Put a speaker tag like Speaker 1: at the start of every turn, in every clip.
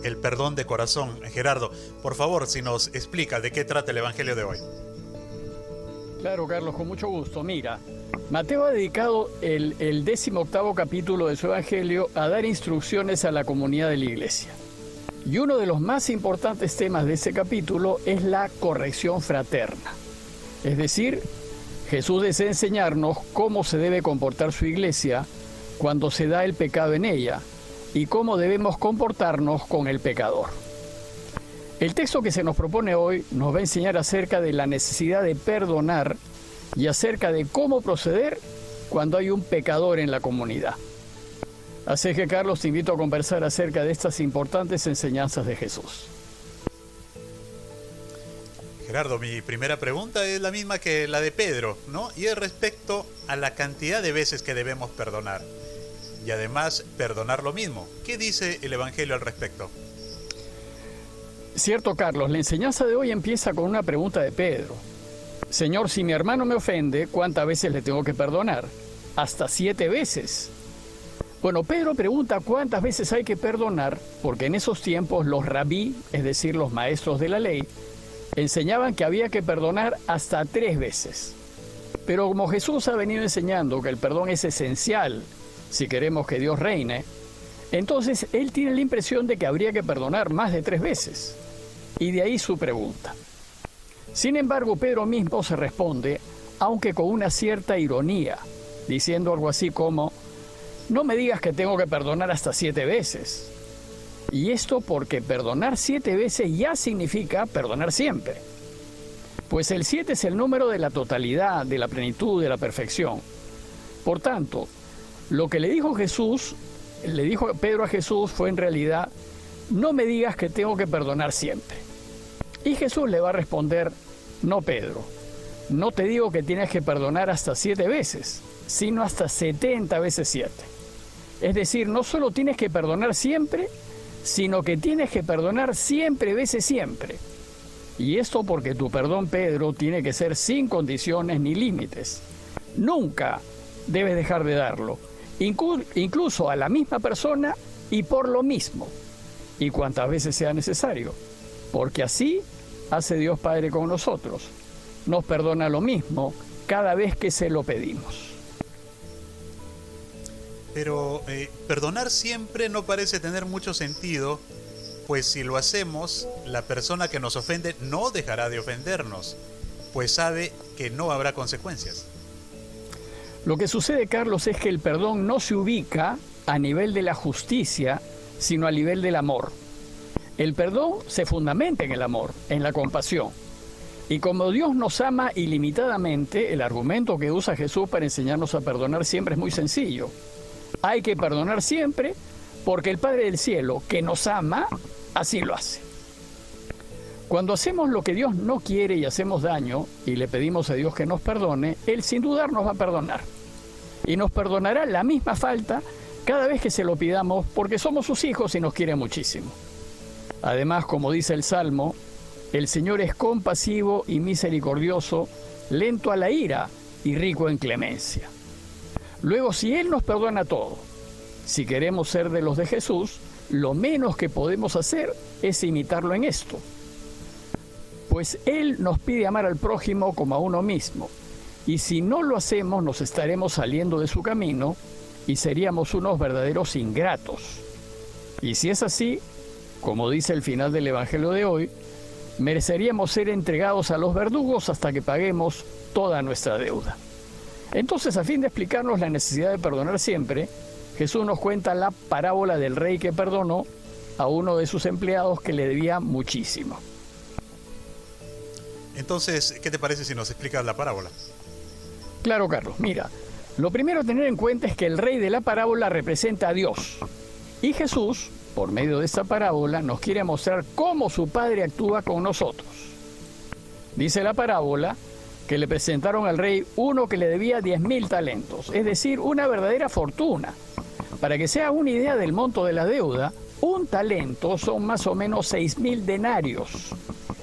Speaker 1: el perdón de corazón. Gerardo, por favor, si nos explica de qué trata el Evangelio de hoy.
Speaker 2: Claro, Carlos, con mucho gusto. Mira, Mateo ha dedicado el 18º capítulo de su Evangelio a dar instrucciones a la comunidad de la iglesia. Y uno de los más importantes temas de ese capítulo es la corrección fraterna. Es decir, Jesús desea enseñarnos cómo se debe comportar su iglesia cuando se da el pecado en ella y cómo debemos comportarnos con el pecador. El texto que se nos propone hoy nos va a enseñar acerca de la necesidad de perdonar y acerca de cómo proceder cuando hay un pecador en la comunidad. Así que, Carlos, te invito a conversar acerca de estas importantes enseñanzas de Jesús.
Speaker 1: Gerardo, mi primera pregunta es la misma que la de Pedro, ¿no? Y es respecto a la cantidad de veces que debemos perdonar. Y además, perdonar lo mismo. ¿Qué dice el Evangelio al respecto?
Speaker 2: Cierto, Carlos, la enseñanza de hoy empieza con una pregunta de Pedro. Señor, si mi hermano me ofende, ¿cuántas veces le tengo que perdonar? Hasta 7 veces. Bueno, Pedro pregunta cuántas veces hay que perdonar, porque en esos tiempos los rabí, es decir, los maestros de la ley, enseñaban que había que perdonar hasta 3 veces. Pero como Jesús ha venido enseñando que el perdón es esencial si queremos que Dios reine, entonces él tiene la impresión de que habría que perdonar más de 3 veces. Y de ahí su pregunta. Sin embargo, Pedro mismo se responde, aunque con una cierta ironía, diciendo algo así como, no me digas que tengo que perdonar hasta 7 veces. Y esto porque perdonar 7 veces ya significa perdonar siempre. Pues el 7 es el número de la totalidad, de la plenitud, de la perfección. Por tanto, lo que le dijo Pedro a Jesús fue en realidad, no me digas que tengo que perdonar siempre. Y Jesús le va a responder, no, Pedro, no te digo que tienes que perdonar hasta 7 veces, sino hasta 70 veces 7. Es decir, no solo tienes que perdonar siempre, sino que tienes que perdonar siempre veces siempre. Y esto porque tu perdón, Pedro, tiene que ser sin condiciones ni límites. Nunca debes dejar de darlo, incluso a la misma persona y por lo mismo, y cuantas veces sea necesario, porque así hace Dios Padre con nosotros. Nos perdona lo mismo cada vez que se lo pedimos.
Speaker 1: Pero perdonar siempre no parece tener mucho sentido, pues si lo hacemos, la persona que nos ofende no dejará de ofendernos, pues sabe que no habrá consecuencias.
Speaker 2: Lo que sucede, Carlos, es que el perdón no se ubica a nivel de la justicia, sino a nivel del amor. El perdón se fundamenta en el amor, en la compasión. Y como Dios nos ama ilimitadamente, el argumento que usa Jesús para enseñarnos a perdonar siempre es muy sencillo. Hay que perdonar siempre porque el Padre del Cielo, que nos ama, así lo hace. Cuando hacemos lo que Dios no quiere y hacemos daño y le pedimos a Dios que nos perdone, Él sin dudar nos va a perdonar. Y nos perdonará la misma falta cada vez que se lo pidamos porque somos sus hijos y nos quiere muchísimo. Además, como dice el Salmo, el Señor es compasivo y misericordioso, lento a la ira y rico en clemencia. Luego, si Él nos perdona todo, si queremos ser de los de Jesús, lo menos que podemos hacer es imitarlo en esto. Pues Él nos pide amar al prójimo como a uno mismo, y si no lo hacemos nos estaremos saliendo de su camino y seríamos unos verdaderos ingratos. Y si es así, como dice el final del Evangelio de hoy, mereceríamos ser entregados a los verdugos hasta que paguemos toda nuestra deuda. Entonces, a fin de explicarnos la necesidad de perdonar siempre, Jesús nos cuenta la parábola del rey que perdonó a uno de sus empleados que le debía muchísimo.
Speaker 1: Entonces, ¿qué te parece si nos explicas la parábola?
Speaker 2: Claro, Carlos. Mira, lo primero a tener en cuenta es que el rey de la parábola representa a Dios. Y Jesús, por medio de esta parábola, nos quiere mostrar cómo su Padre actúa con nosotros. Dice la parábola que le presentaron al rey uno que le debía 10.000 talentos, es decir, una verdadera fortuna. Para que se haga una idea del monto de la deuda, un talento son más o menos 6.000 denarios.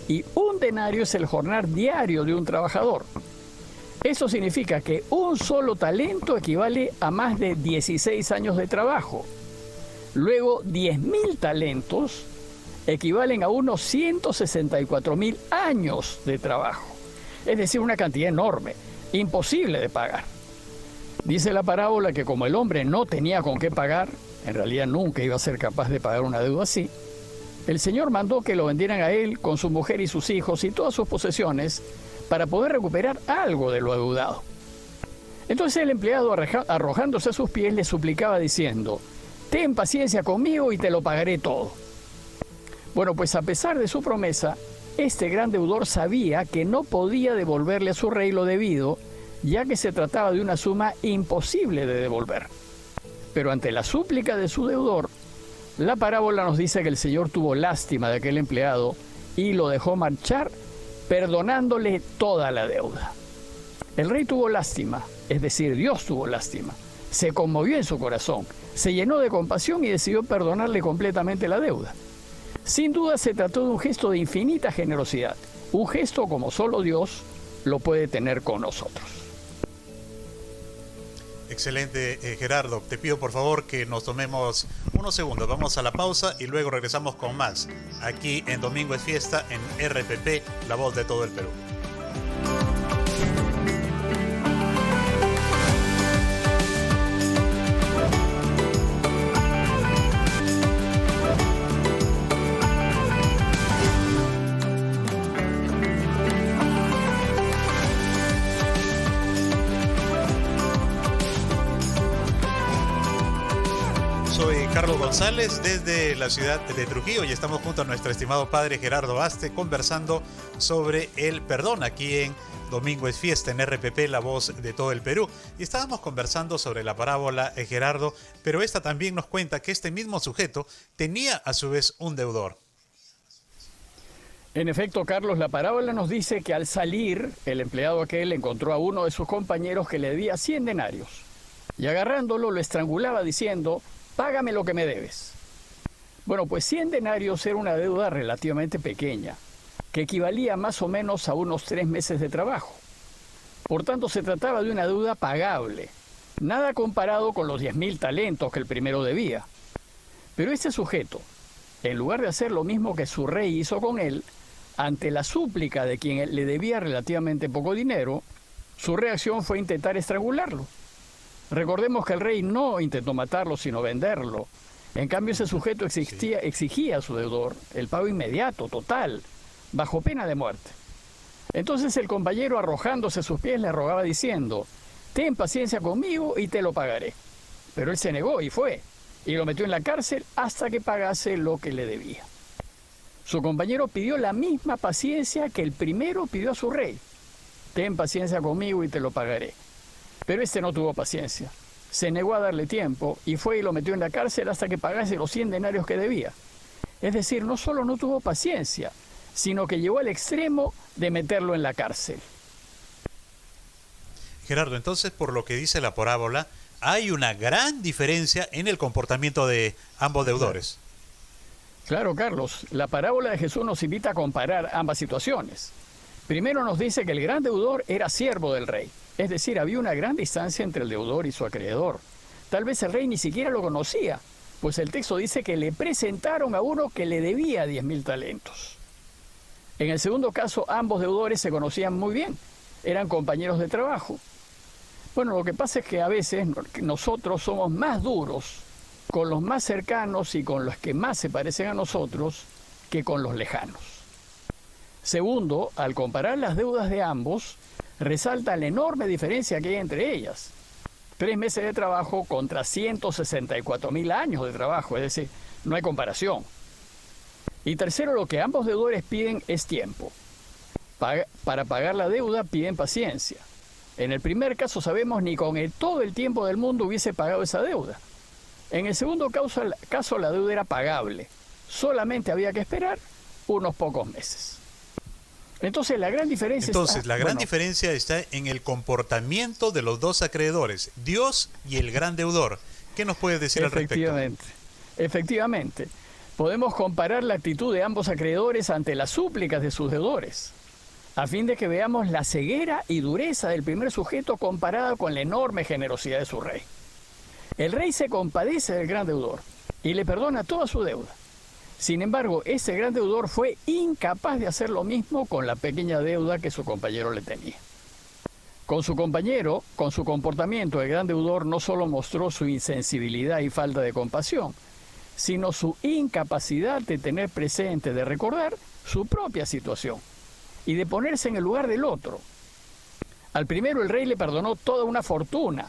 Speaker 2: Y un denario es el jornal diario de un trabajador. Eso significa que un solo talento equivale a más de 16 años de trabajo. Luego, 10.000 talentos equivalen a unos 164.000 años de trabajo. Es decir, una cantidad enorme, imposible de pagar. Dice la parábola que como el hombre no tenía con qué pagar, en realidad nunca iba a ser capaz de pagar una deuda así, el Señor mandó que lo vendieran a él con su mujer y sus hijos y todas sus posesiones para poder recuperar algo de lo adeudado. Entonces el empleado, arrojándose a sus pies, le suplicaba diciendo: «Ten paciencia conmigo y te lo pagaré todo». Bueno, pues a pesar de su promesa, este gran deudor sabía que no podía devolverle a su rey lo debido, ya que se trataba de una suma imposible de devolver. Pero ante la súplica de su deudor, la parábola nos dice que el Señor tuvo lástima de aquel empleado y lo dejó marchar, perdonándole toda la deuda. El rey tuvo lástima, es decir, Dios tuvo lástima. Se conmovió en su corazón, se llenó de compasión y decidió perdonarle completamente la deuda. Sin duda se trató de un gesto de infinita generosidad, un gesto como solo Dios lo puede tener con nosotros.
Speaker 1: Excelente, Gerardo. Te pido por favor que nos tomemos unos segundos. Vamos a la pausa y luego regresamos con más. Aquí en Domingo es Fiesta en RPP, la voz de todo el Perú. Soy Carlos González desde la ciudad de Trujillo y estamos junto a nuestro estimado padre Gerardo Aste conversando sobre el perdón aquí en Domingo es Fiesta en RPP, la voz de todo el Perú. Y estábamos conversando sobre la parábola, Gerardo, pero esta también nos cuenta que este mismo sujeto tenía a su vez un deudor.
Speaker 2: En efecto, Carlos, la parábola nos dice que al salir, el empleado aquel encontró a uno de sus compañeros que le debía 100 denarios y agarrándolo lo estrangulaba diciendo: «Págame lo que me debes». Bueno, pues 100 denarios era una deuda relativamente pequeña, que equivalía más o menos a unos 3 meses de trabajo. Por tanto, se trataba de una deuda pagable, nada comparado con los 10.000 talentos que el primero debía. Pero este sujeto, en lugar de hacer lo mismo que su rey hizo con él, ante la súplica de quien le debía relativamente poco dinero, su reacción fue intentar estrangularlo. Recordemos que el rey no intentó matarlo, sino venderlo. En cambio, ese sujeto exigía a su deudor el pago inmediato, total, bajo pena de muerte. Entonces el compañero, arrojándose a sus pies, le rogaba diciendo: «Ten paciencia conmigo y te lo pagaré». Pero él se negó y fue, y lo metió en la cárcel hasta que pagase lo que le debía. Su compañero pidió la misma paciencia que el primero pidió a su rey: «Ten paciencia conmigo y te lo pagaré». Pero este no tuvo paciencia, se negó a darle tiempo y fue y lo metió en la cárcel hasta que pagase los 100 denarios que debía. Es decir, no solo no tuvo paciencia, sino que llegó al extremo de meterlo en la cárcel.
Speaker 1: Gerardo, entonces, por lo que dice la parábola, hay una gran diferencia en el comportamiento de ambos deudores.
Speaker 2: Claro, Carlos, la parábola de Jesús nos invita a comparar ambas situaciones. Primero nos dice que el gran deudor era siervo del rey. Es decir, había una gran distancia entre el deudor y su acreedor. Tal vez el rey ni siquiera lo conocía, pues el texto dice que le presentaron a uno que le debía 10.000 talentos. En el segundo caso, ambos deudores se conocían muy bien, eran compañeros de trabajo. Bueno, lo que pasa es que a veces nosotros somos más duros con los más cercanos y con los que más se parecen a nosotros que con los lejanos. Segundo, al comparar las deudas de ambos, resalta la enorme diferencia que hay entre ellas. 3 meses de trabajo contra 164.000 años de trabajo, es decir, no hay comparación. Y tercero, lo que ambos deudores piden es tiempo. Para pagar la deuda piden paciencia. En el primer caso sabemos ni con todo el tiempo del mundo hubiese pagado esa deuda. En el segundo caso la deuda era pagable. Solamente había que esperar unos pocos meses. Entonces la gran diferencia
Speaker 1: está en el comportamiento de los dos acreedores, Dios y el gran deudor. ¿Qué nos puedes decir al respecto?
Speaker 2: Efectivamente. Podemos comparar la actitud de ambos acreedores ante las súplicas de sus deudores, a fin de que veamos la ceguera y dureza del primer sujeto comparada con la enorme generosidad de su rey. El rey se compadece del gran deudor y le perdona toda su deuda. Sin embargo, ese gran deudor fue incapaz de hacer lo mismo con la pequeña deuda que su compañero le tenía. Con su compañero, con su comportamiento, el gran deudor no solo mostró su insensibilidad y falta de compasión, sino su incapacidad de tener presente, de recordar su propia situación y de ponerse en el lugar del otro. Al primero el rey le perdonó toda una fortuna,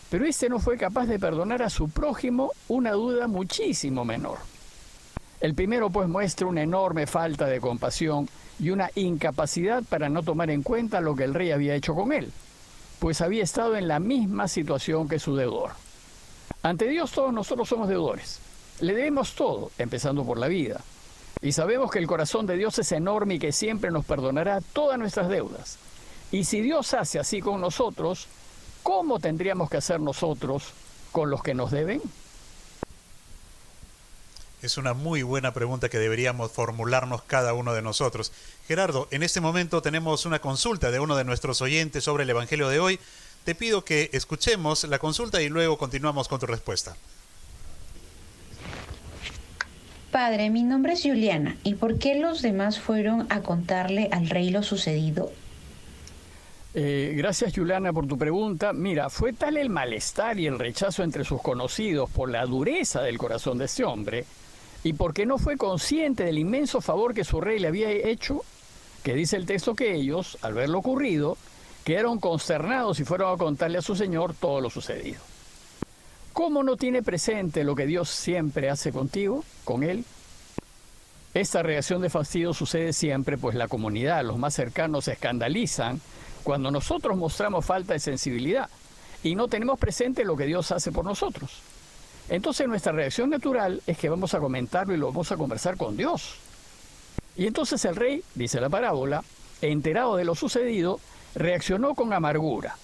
Speaker 2: pero este no fue capaz de perdonar a su prójimo una deuda muchísimo menor. El primero pues muestra una enorme falta de compasión y una incapacidad para no tomar en cuenta lo que el rey había hecho con él, pues había estado en la misma situación que su deudor. Ante Dios todos nosotros somos deudores. Le debemos todo, empezando por la vida. Y sabemos que el corazón de Dios es enorme y que siempre nos perdonará todas nuestras deudas. Y si Dios hace así con nosotros, ¿cómo tendríamos que hacer nosotros con los que nos deben?
Speaker 1: Es una muy buena pregunta que deberíamos formularnos cada uno de nosotros. Gerardo, en este momento tenemos una consulta de uno de nuestros oyentes sobre el Evangelio de hoy. Te pido que escuchemos la consulta y luego continuamos con tu respuesta.
Speaker 3: Padre, mi nombre es Juliana. ¿Y por qué los demás fueron a contarle al rey lo sucedido?
Speaker 2: Gracias, Juliana, por tu pregunta. Mira, fue tal el malestar y el rechazo entre sus conocidos por la dureza del corazón de este hombre y porque no fue consciente del inmenso favor que su rey le había hecho, que dice el texto que ellos, al ver lo ocurrido, quedaron consternados y fueron a contarle a su señor todo lo sucedido. ¿Cómo no tiene presente lo que Dios siempre hace contigo, con él? Esta reacción de fastidio sucede siempre, pues la comunidad, los más cercanos, se escandalizan cuando nosotros mostramos falta de sensibilidad y no tenemos presente lo que Dios hace por nosotros. Entonces nuestra reacción natural es que vamos a comentarlo y lo vamos a conversar con Dios. Y entonces el rey, dice la parábola, enterado de lo sucedido, reaccionó con amargura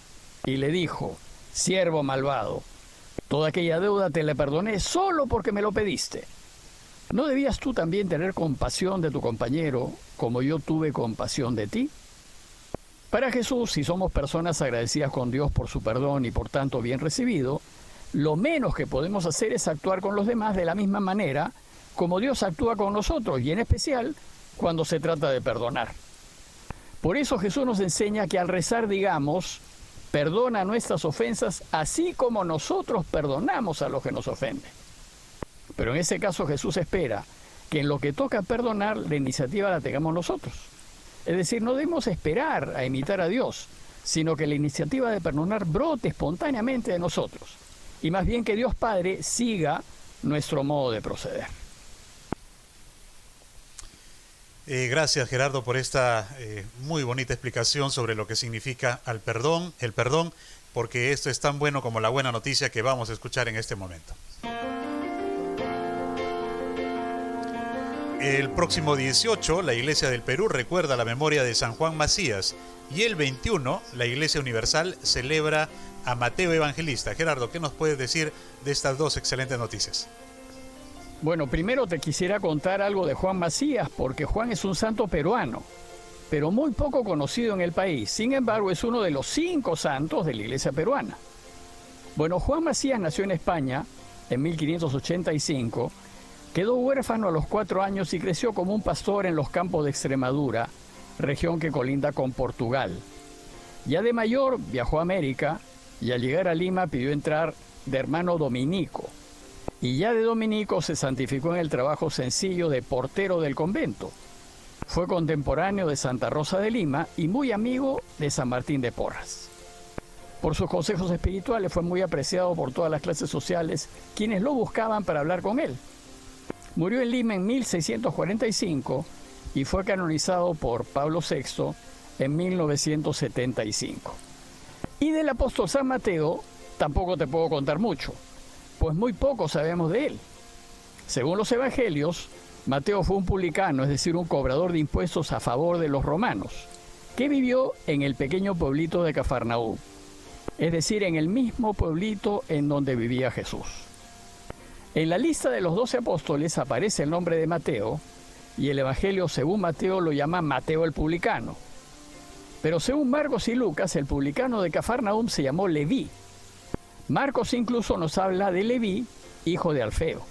Speaker 2: y le dijo: siervo malvado, toda aquella deuda te la perdoné solo porque me lo pediste. ¿No debías tú también tener compasión de tu compañero como yo tuve compasión de ti? Para Jesús, si somos personas agradecidas con Dios por su perdón y por tanto bien recibido, lo menos que podemos hacer es actuar con los demás de la misma manera como Dios actúa con nosotros, y en especial cuando se trata de perdonar. Por eso Jesús nos enseña que al rezar digamos: perdona nuestras ofensas así como nosotros perdonamos a los que nos ofenden. Pero en ese caso Jesús espera que en lo que toca perdonar la iniciativa la tengamos nosotros. Es decir, no debemos esperar a imitar a Dios, sino que la iniciativa de perdonar brote espontáneamente de nosotros. Y más bien que Dios Padre siga nuestro modo de proceder.
Speaker 1: Gracias, Gerardo, por esta muy bonita explicación sobre lo que significa el perdón, porque esto es tan bueno como la buena noticia que vamos a escuchar en este momento. El próximo 18, la Iglesia del Perú recuerda la memoria de San Juan Macías, y el 21, la Iglesia Universal celebra a Mateo Evangelista. Gerardo, ¿qué nos puedes decir de estas dos excelentes noticias?
Speaker 2: Bueno, primero te quisiera contar algo de Juan Macías, porque Juan es un santo peruano, pero muy poco conocido en el país. Sin embargo, es uno de los 5 santos de la Iglesia peruana. Bueno, Juan Macías nació en España en 1585, quedó huérfano a los 4 años y creció como un pastor en los campos de Extremadura, región que colinda con Portugal. Ya de mayor viajó a América y al llegar a Lima pidió entrar de hermano dominico. Y ya de dominico se santificó en el trabajo sencillo de portero del convento. Fue contemporáneo de Santa Rosa de Lima y muy amigo de San Martín de Porras. Por sus consejos espirituales fue muy apreciado por todas las clases sociales, quienes lo buscaban para hablar con él. Murió en Lima en 1645 y fue canonizado por Pablo VI en 1975. Y del apóstol San Mateo tampoco te puedo contar mucho, pues muy poco sabemos de él. Según los evangelios, Mateo fue un publicano, es decir, un cobrador de impuestos a favor de los romanos, que vivió en el pequeño pueblito de Cafarnaúm, es decir, en el mismo pueblito en donde vivía Jesús. En la lista de los 12 apóstoles aparece el nombre de Mateo, y el evangelio según Mateo lo llama Mateo el publicano. Pero según Marcos y Lucas, el publicano de Cafarnaúm se llamó Leví. Marcos incluso nos habla de Leví, hijo de Alfeo.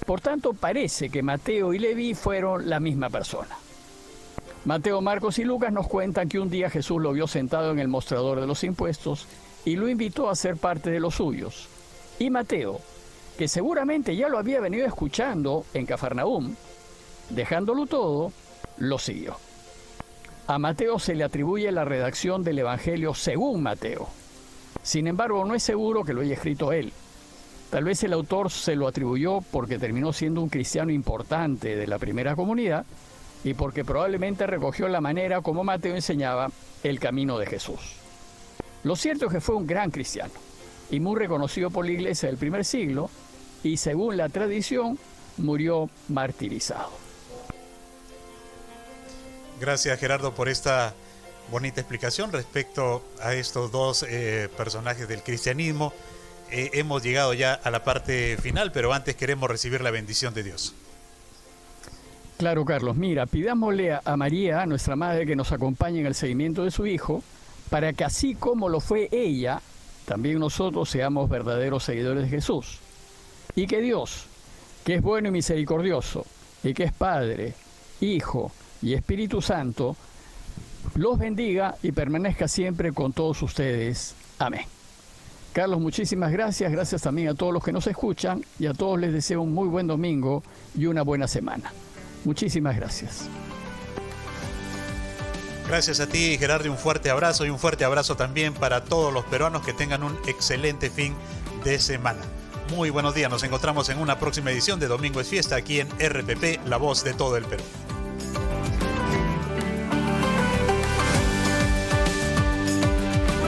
Speaker 2: Por tanto, parece que Mateo y Leví fueron la misma persona. Mateo, Marcos y Lucas nos cuentan que un día Jesús lo vio sentado en el mostrador de los impuestos y lo invitó a ser parte de los suyos. Y Mateo, que seguramente ya lo había venido escuchando en Cafarnaúm, dejándolo todo, lo siguió. A Mateo se le atribuye la redacción del Evangelio según Mateo. Sin embargo, no es seguro que lo haya escrito él. Tal vez el autor se lo atribuyó porque terminó siendo un cristiano importante de la primera comunidad y porque probablemente recogió la manera como Mateo enseñaba el camino de Jesús. Lo cierto es que fue un gran cristiano y muy reconocido por la iglesia del primer siglo y, según la tradición, murió martirizado.
Speaker 1: Gracias, Gerardo, por esta bonita explicación respecto a estos dos personajes del cristianismo. Hemos llegado ya a la parte final, pero antes queremos recibir la bendición de Dios.
Speaker 2: Claro, Carlos. Mira, pidámosle a María, nuestra madre, que nos acompañe en el seguimiento de su hijo, para que así como lo fue ella, también nosotros seamos verdaderos seguidores de Jesús. Y que Dios, que es bueno y misericordioso, y que es Padre, Hijo y Espíritu Santo, los bendiga y permanezca siempre con todos ustedes. Amén. Carlos, muchísimas gracias. Gracias también a todos los que nos escuchan y a todos les deseo un muy buen domingo y una buena semana. Muchísimas gracias.
Speaker 1: Gracias a ti, Gerardo, un fuerte abrazo y un fuerte abrazo también para todos los peruanos. Que tengan un excelente fin de semana. Muy buenos días, nos encontramos en una próxima edición de Domingo es Fiesta aquí en RPP, La Voz de todo el Perú.